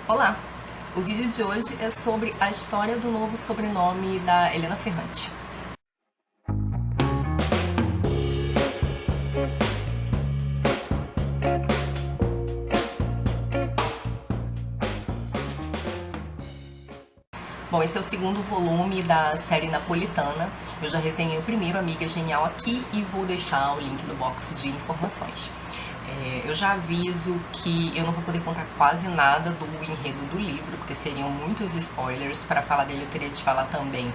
Olá! O vídeo de hoje é sobre a história do novo sobrenome da Helena Ferrante. Bom, esse é o segundo volume da série napolitana. Eu já resenhei o primeiro, Amiga Genial, aqui e vou deixar o link no box de informações. Eu já aviso que eu não vou poder contar quase nada do enredo do livro, porque seriam muitos spoilers. Para falar dele eu teria de falar também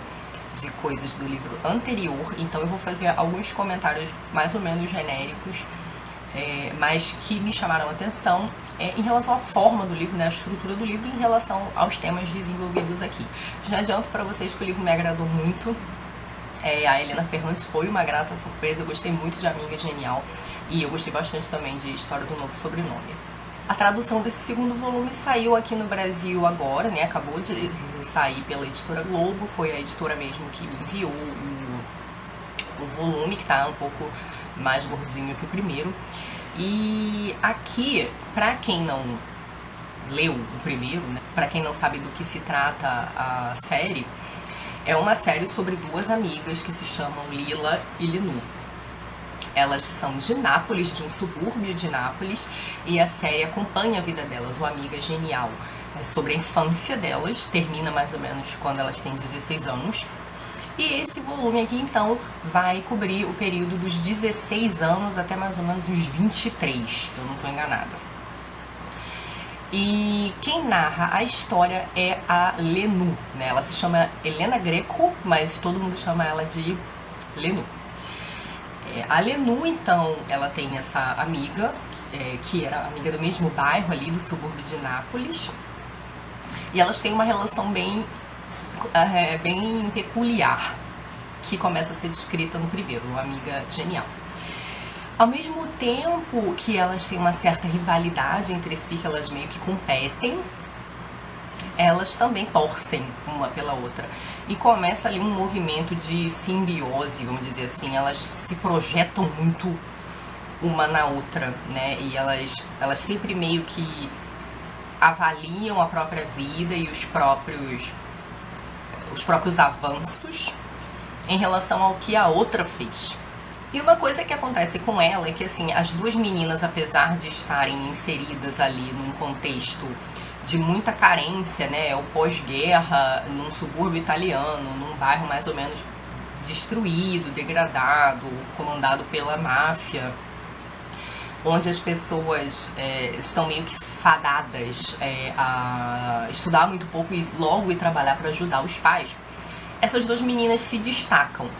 de coisas do livro anterior, então eu vou fazer alguns comentários mais ou menos genéricos, mas que me chamaram a atenção em relação à forma do livro, né, a estrutura do livro, em relação aos temas desenvolvidos aqui. Já adianto para vocês que o livro me agradou muito. A Helena Ferrante foi uma grata surpresa, eu gostei muito de Amiga Genial e eu gostei bastante também de História do Novo Sobrenome. A tradução desse segundo volume saiu aqui no Brasil agora, né? Acabou de sair pela editora Globo, foi a editora mesmo que me enviou o volume, que tá um pouco mais gordinho que o primeiro. E aqui, pra quem não leu o primeiro, né? Pra quem não sabe do que se trata a série, é uma série sobre duas amigas que se chamam Lila e Linu. Elas são de Nápoles, de um subúrbio de Nápoles, e a série acompanha a vida delas, o Amiga Genial. É sobre a infância delas, termina mais ou menos quando elas têm 16 anos. E esse volume aqui, então, vai cobrir o período dos 16 anos até mais ou menos os 23, se eu não estou enganada. E quem narra a história é a Lenu, né? Ela se chama Helena Greco, mas todo mundo chama ela de Lenu. A Lenu, então, ela tem essa amiga, que era amiga do mesmo bairro ali, do subúrbio de Nápoles. E elas têm uma relação bem peculiar, que começa a ser descrita no primeiro, o Amiga Genial. Ao mesmo tempo que elas têm uma certa rivalidade entre si, que elas meio que competem, elas também torcem uma pela outra. E começa ali um movimento de simbiose, vamos dizer assim. Elas se projetam muito uma na outra, né? E elas sempre meio que avaliam a própria vida e os próprios avanços em relação ao que a outra fez. E uma coisa que acontece com ela é que, assim, as duas meninas, apesar de estarem inseridas ali num contexto de muita carência, né, o pós-guerra, num subúrbio italiano, num bairro mais ou menos destruído, degradado, comandado pela máfia, onde as pessoas estão meio que fadadas a estudar muito pouco e logo ir trabalhar para ajudar os pais. Essas duas meninas se destacam.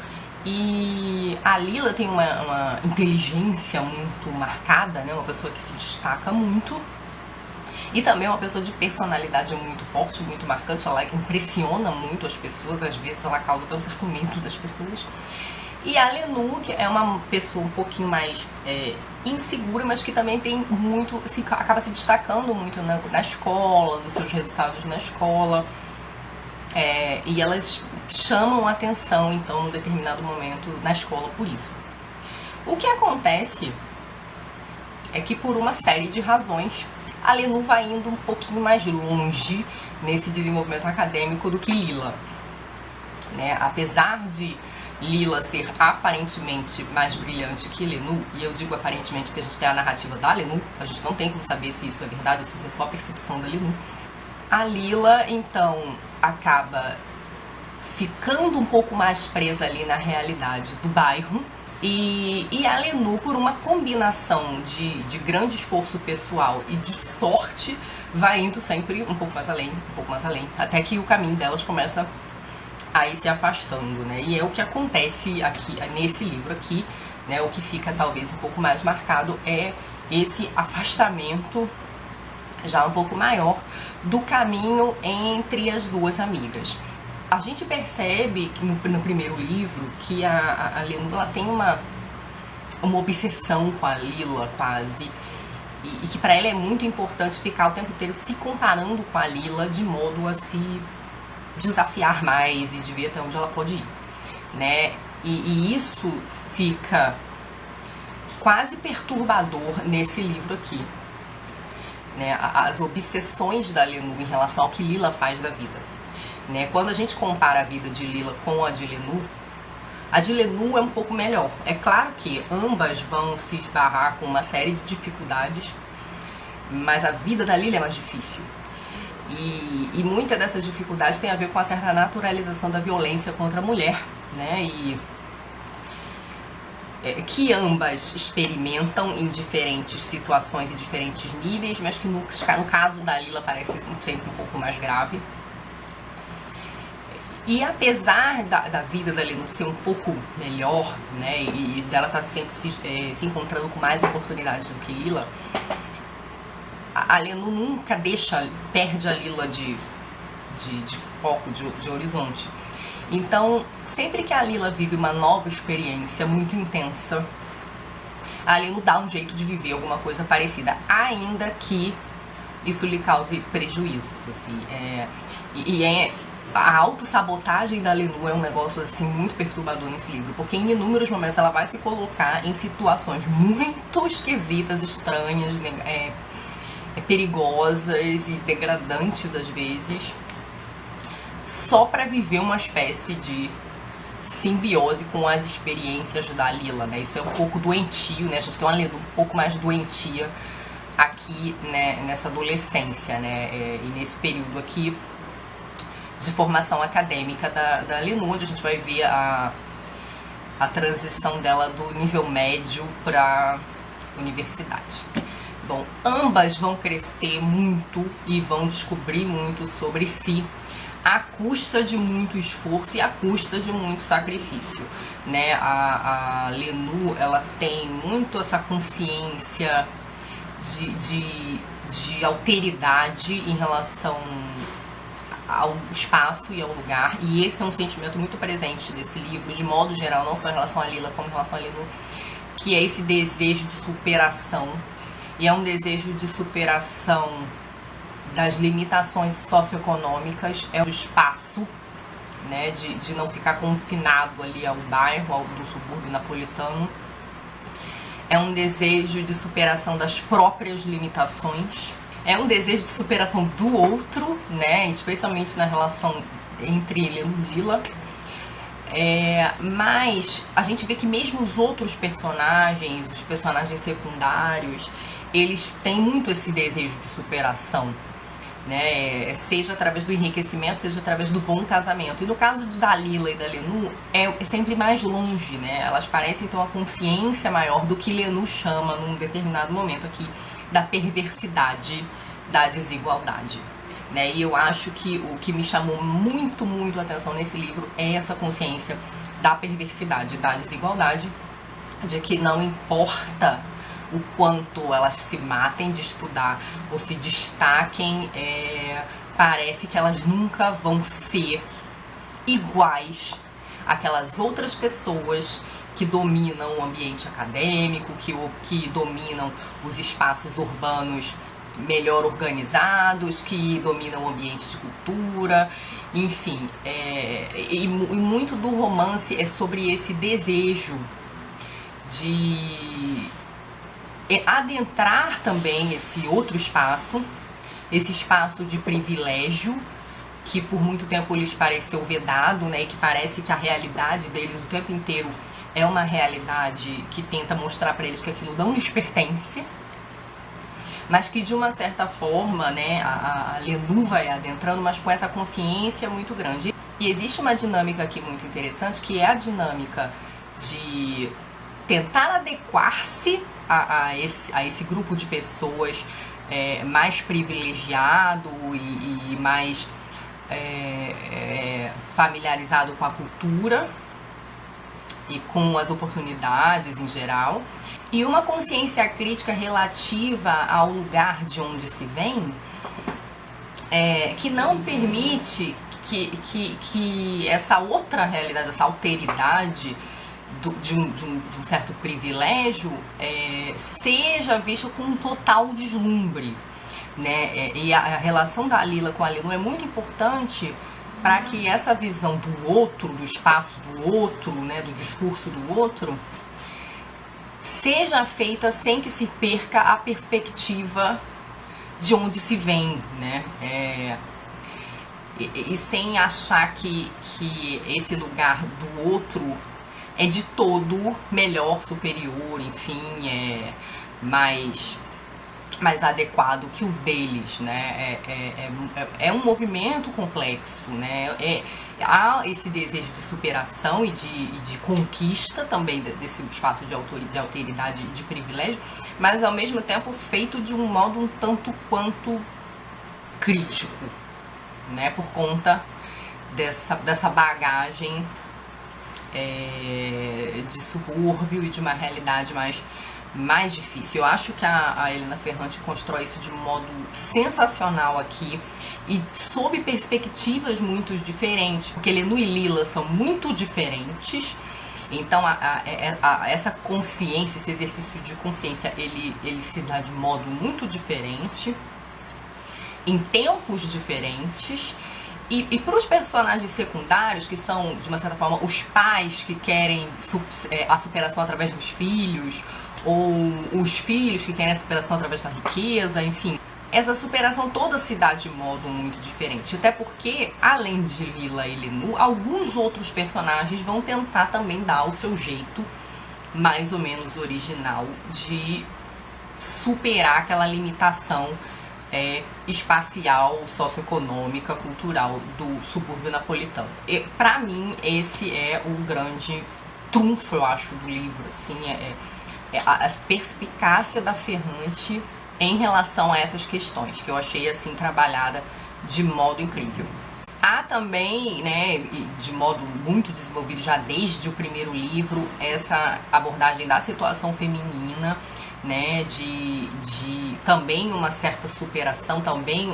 E a Lila tem uma inteligência muito marcada, né? Uma pessoa que se destaca muito. E também é uma pessoa de personalidade muito forte, muito marcante. Ela impressiona muito as pessoas, às vezes ela causa até um certo medo das pessoas. E a Lenu, que é uma pessoa um pouquinho mais insegura, mas que também tem muito, acaba se destacando muito na escola, nos seus resultados na escola. E elas chamam a atenção, então, num determinado momento na escola por isso. O que acontece é que, por uma série de razões, a Lenu vai indo um pouquinho mais longe nesse desenvolvimento acadêmico do que Lila, né? Apesar de Lila ser aparentemente mais brilhante que Lenu, e eu digo aparentemente porque a gente tem a narrativa da Lenu, a gente não tem como saber se isso é verdade, se isso é só a percepção da Lenu. A Lila, então, acaba ficando um pouco mais presa ali na realidade do bairro. E a Lenu, por uma combinação de grande esforço pessoal e de sorte, vai indo sempre um pouco mais além, até que o caminho delas começa a ir se afastando, né? E é o que acontece aqui, nesse livro aqui, né? O que fica talvez um pouco mais marcado é esse afastamento já um pouco maior do caminho entre as duas amigas. A gente percebe que no primeiro livro que a Lenu ela tem uma obsessão com a Lila quase, e que para ela é muito importante ficar o tempo inteiro se comparando com a Lila de modo a se desafiar mais e de ver até onde ela pode ir, né? E isso fica quase perturbador nesse livro aqui. né, as obsessões da Lenú em relação ao que Lila faz da vida. Né? Quando a gente compara a vida de Lila com a de Lenú é um pouco melhor. É claro que ambas vão se esbarrar com uma série de dificuldades, mas a vida da Lila é mais difícil. E muitas dessas dificuldades tem a ver com a certa naturalização da violência contra a mulher, né? Que ambas experimentam em diferentes situações e diferentes níveis, mas que no caso da Lila parece sempre um pouco mais grave. E apesar da vida da Lenú ser um pouco melhor, né, e dela estar sempre se encontrando com mais oportunidades do que Lila, a Lenú nunca perde a Lila de foco, de horizonte. Então, sempre que a Lila vive uma nova experiência muito intensa, a Lenú dá um jeito de viver alguma coisa parecida, ainda que isso lhe cause prejuízos, assim. A autossabotagem da Lenú é um negócio assim muito perturbador nesse livro, porque em inúmeros momentos ela vai se colocar em situações muito esquisitas, estranhas, perigosas e degradantes às vezes, só para viver uma espécie de simbiose com as experiências da Lila, né? Isso é um pouco doentio, né? A gente tem uma Lenú um pouco mais doentia aqui, né, nessa adolescência, né? E nesse período aqui de formação acadêmica da Lenú, onde a gente vai ver a transição dela do nível médio para universidade. Bom, ambas vão crescer muito e vão descobrir muito sobre si, à custa de muito esforço e à custa de muito sacrifício, né? A Lenú, ela tem muito essa consciência de alteridade em relação ao espaço e ao lugar, e esse é um sentimento muito presente desse livro, de modo geral, não só em relação a Lila, como em relação a Lenú, que é esse desejo de superação, e é um desejo de superação das limitações socioeconômicas, é o espaço, né, de não ficar confinado ali ao bairro, do subúrbio napolitano, é um desejo de superação das próprias limitações, é um desejo de superação do outro, né? Especialmente na relação entre Lenú e Lila. Mas a gente vê que mesmo os outros personagens, os personagens secundários, eles têm muito esse desejo de superação, né? Seja através do enriquecimento, seja através do bom casamento. E no caso da Lila e da Lenú, é sempre mais longe, né? Elas parecem ter uma consciência maior do que Lenú chama num determinado momento aqui da perversidade, da desigualdade, né? E eu acho que o que me chamou muito, muito a atenção nesse livro é essa consciência da perversidade, da desigualdade, de que não importa o quanto elas se matem de estudar ou se destaquem, parece que elas nunca vão ser iguais àquelas outras pessoas que dominam o ambiente acadêmico, que dominam os espaços urbanos melhor organizados, que dominam o ambiente de cultura, enfim. E muito do romance é sobre esse desejo de adentrar também esse outro espaço, esse espaço de privilégio, que por muito tempo lhes pareceu vedado, né, e que parece que a realidade deles o tempo inteiro é uma realidade que tenta mostrar para eles que aquilo não lhes pertence, mas que de uma certa forma, né, a Lenú vai adentrando, mas com essa consciência muito grande. E existe uma dinâmica aqui muito interessante, que é a dinâmica de tentar adequar-se a esse grupo de pessoas mais privilegiado e mais familiarizado com a cultura e com as oportunidades em geral, e uma consciência crítica relativa ao lugar de onde se vem, que não permite que essa outra realidade, essa alteridade de um certo privilégio seja vista com um total deslumbre, né? E a relação da Lila com a Lenú é muito importante para que essa visão do outro, do espaço do outro, né, do discurso do outro, seja feita sem que se perca a perspectiva de onde se vem, né? E sem achar que esse lugar do outro é de todo melhor, superior, enfim, mais adequado que o deles, né? É um movimento complexo, né? Há esse desejo de superação e de conquista também desse espaço de alteridade e de privilégio, mas ao mesmo tempo feito de um modo um tanto quanto crítico, né? Por conta dessa bagagem de subúrbio e de uma realidade mais difícil. Eu acho que a Helena Ferrante constrói isso de um modo sensacional aqui e sob perspectivas muito diferentes, porque Lenu e Lila são muito diferentes. Então essa consciência, esse exercício de consciência, ele se dá de modo muito diferente, em tempos diferentes. E para os personagens secundários, que são, de uma certa forma, os pais que querem a superação através dos filhos, ou os filhos que querem a superação através da riqueza, enfim. Essa superação toda se dá de modo muito diferente. Até porque, além de Lila e Lenu, alguns outros personagens vão tentar também dar o seu jeito mais ou menos original de superar aquela limitação espacial, socioeconômica, cultural do subúrbio napolitano. E, pra mim, esse é o grande trunfo, eu acho, do livro, assim, a perspicácia da Ferrante em relação a essas questões, que eu achei, assim, trabalhada de modo incrível. Há também, né, de modo muito desenvolvido já desde o primeiro livro, essa abordagem da situação feminina, né, de também uma certa superação, também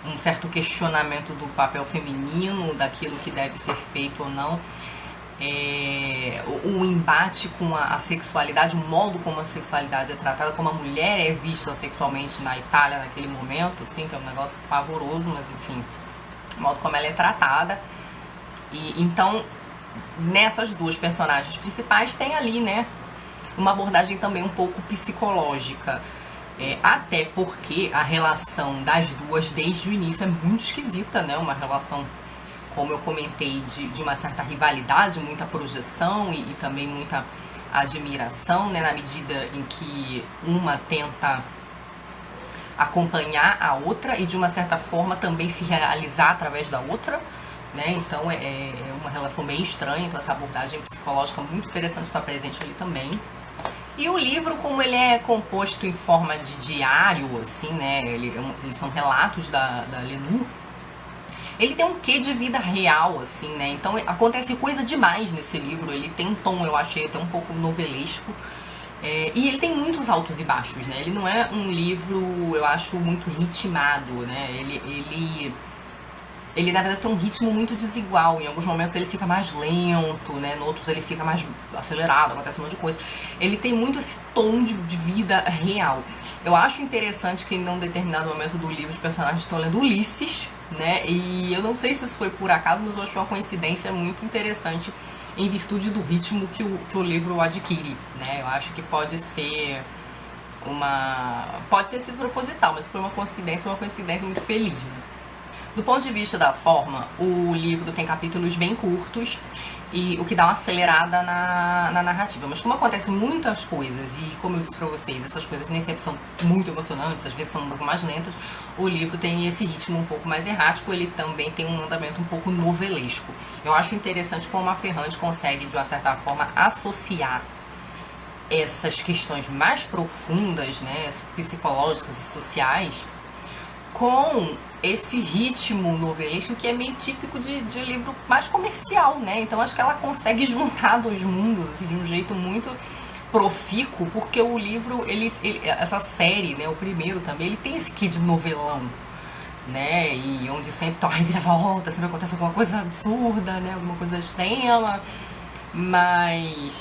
um certo questionamento do papel feminino, daquilo que deve ser feito ou não, o embate com a sexualidade, o modo como a sexualidade é tratada, como a mulher é vista sexualmente na Itália naquele momento, assim, que é um negócio pavoroso, mas enfim, o modo como ela é tratada. E então, nessas duas personagens principais tem ali, né, uma abordagem também um pouco psicológica, até porque a relação das duas desde o início é muito esquisita, né, uma relação, como eu comentei, de uma certa rivalidade, muita projeção e também muita admiração, né, na medida em que uma tenta acompanhar a outra e de uma certa forma também se realizar através da outra, né? Então é uma relação bem estranha, então essa abordagem psicológica muito interessante está presente ali também. E o livro, como ele é composto em forma de diário, assim, né, eles são relatos da Lenu, ele tem um quê de vida real, assim, né, então acontece coisa demais nesse livro, ele tem um tom, eu achei, até um pouco novelesco, e ele tem muitos altos e baixos, né, ele não é um livro, eu acho, muito ritmado, né, ele na verdade tem um ritmo muito desigual. Em alguns momentos ele fica mais lento, né? Em outros ele fica mais acelerado, acontece um monte de coisa. Ele tem muito esse tom de vida real. Eu acho interessante que em um determinado momento do livro os personagens estão lendo Ulisses, né? E eu não sei se isso foi por acaso, mas eu acho uma coincidência muito interessante em virtude do ritmo que o livro adquire, né? Eu acho que pode ter sido proposital, mas foi uma coincidência muito feliz, né? Do ponto de vista da forma, o livro tem capítulos bem curtos, e o que dá uma acelerada na narrativa. Mas como acontecem muitas coisas, e como eu disse pra vocês, essas coisas nem sempre são muito emocionantes, às vezes são um pouco mais lentas, o livro tem esse ritmo um pouco mais errático, ele também tem um andamento um pouco novelesco. Eu acho interessante como a Ferrante consegue, de uma certa forma, associar essas questões mais profundas, né, psicológicas e sociais, com esse ritmo novelesco que é meio típico de livro mais comercial, né? Então acho que ela consegue juntar dois mundos assim, de um jeito muito profícuo, porque o livro, essa série, né, o primeiro também, ele tem esse quê de novelão, né? E onde sempre tem uma reviravolta, sempre acontece alguma coisa absurda, né? Alguma coisa extrema.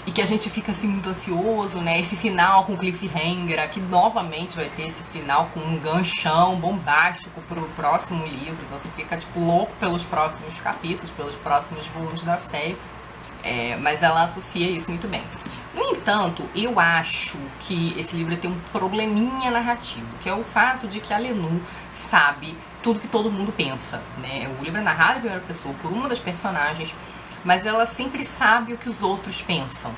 E que a gente fica assim muito ansioso, né? Esse final com cliffhanger, aqui novamente vai ter esse final com um ganchão bombástico pro próximo livro, então você fica tipo louco pelos próximos capítulos, pelos próximos volumes da série, mas ela associa isso muito bem. No entanto, eu acho que esse livro tem um probleminha narrativo, que é o fato de que a Lenú sabe tudo que todo mundo pensa, né? O livro é narrado em primeira pessoa por uma das personagens, mas ela sempre sabe o que os outros pensam.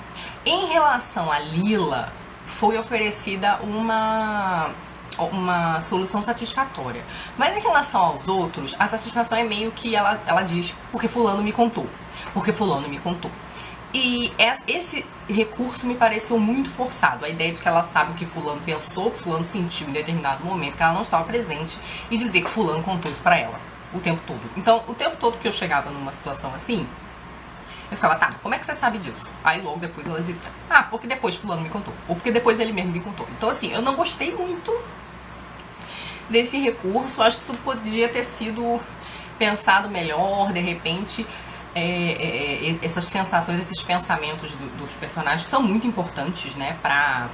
Em relação a Lila, foi oferecida uma solução satisfatória. Mas em relação aos outros, a satisfação é meio que ela diz, porque fulano me contou. Porque fulano me contou. E esse recurso me pareceu muito forçado. A ideia de que ela sabe o que fulano pensou, o que fulano sentiu em determinado momento, que ela não estava presente, e dizer que fulano contou isso pra ela o tempo todo. Então, o tempo todo que eu chegava numa situação assim, eu ficava, tá, como é que você sabe disso? Aí logo depois ela dizia, porque depois fulano me contou. Ou porque depois ele mesmo me contou. Então assim, eu não gostei muito desse recurso. Acho que isso podia ter sido pensado melhor, de repente. Essas sensações, esses pensamentos dos personagens, que são muito importantes, né, pra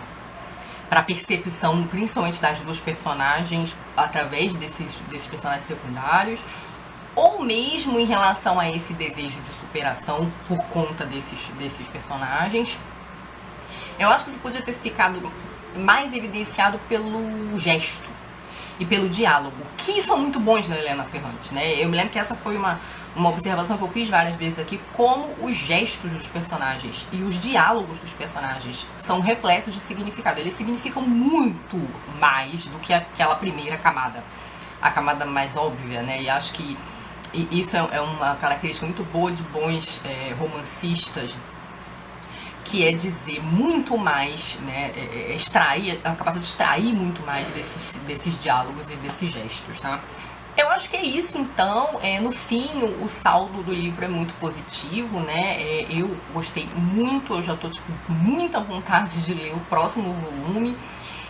percepção, principalmente das duas personagens, através desses personagens secundários, ou mesmo em relação a esse desejo de superação por conta desses personagens. Eu acho que isso podia ter ficado mais evidenciado pelo gesto e pelo diálogo, que são muito bons na Helena Ferrante, né? Eu me lembro que essa foi uma observação que eu fiz várias vezes aqui, como os gestos dos personagens e os diálogos dos personagens são repletos de significado. Eles significam muito mais do que aquela primeira camada, a camada mais óbvia, né? E acho que isso é uma característica muito boa de bons romancistas, que é dizer muito mais, né, a capacidade de extrair muito mais desses diálogos e desses gestos, tá? Eu acho que é isso, então. No fim, o saldo do livro é muito positivo, né? Eu gostei muito, eu já tô com muita vontade de ler o próximo volume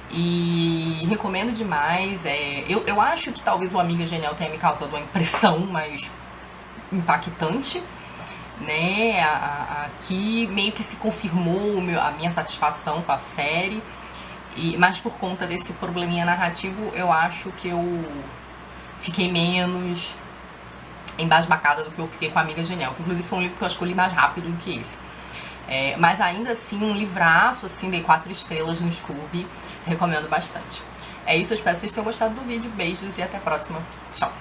e recomendo demais. Eu acho que talvez o Amiga Genial tenha me causado uma impressão mais impactante, né? Aqui meio que se confirmou a minha satisfação com a série, mas por conta desse probleminha narrativo, eu acho que eu fiquei menos embasbacada do que eu fiquei com a Amiga Genial, que inclusive foi um livro que eu escolhi mais rápido do que esse. Mas ainda assim, um livraço, assim, dei 4 estrelas no Scooby, recomendo bastante. É isso, eu espero que vocês tenham gostado do vídeo, beijos e até a próxima. Tchau!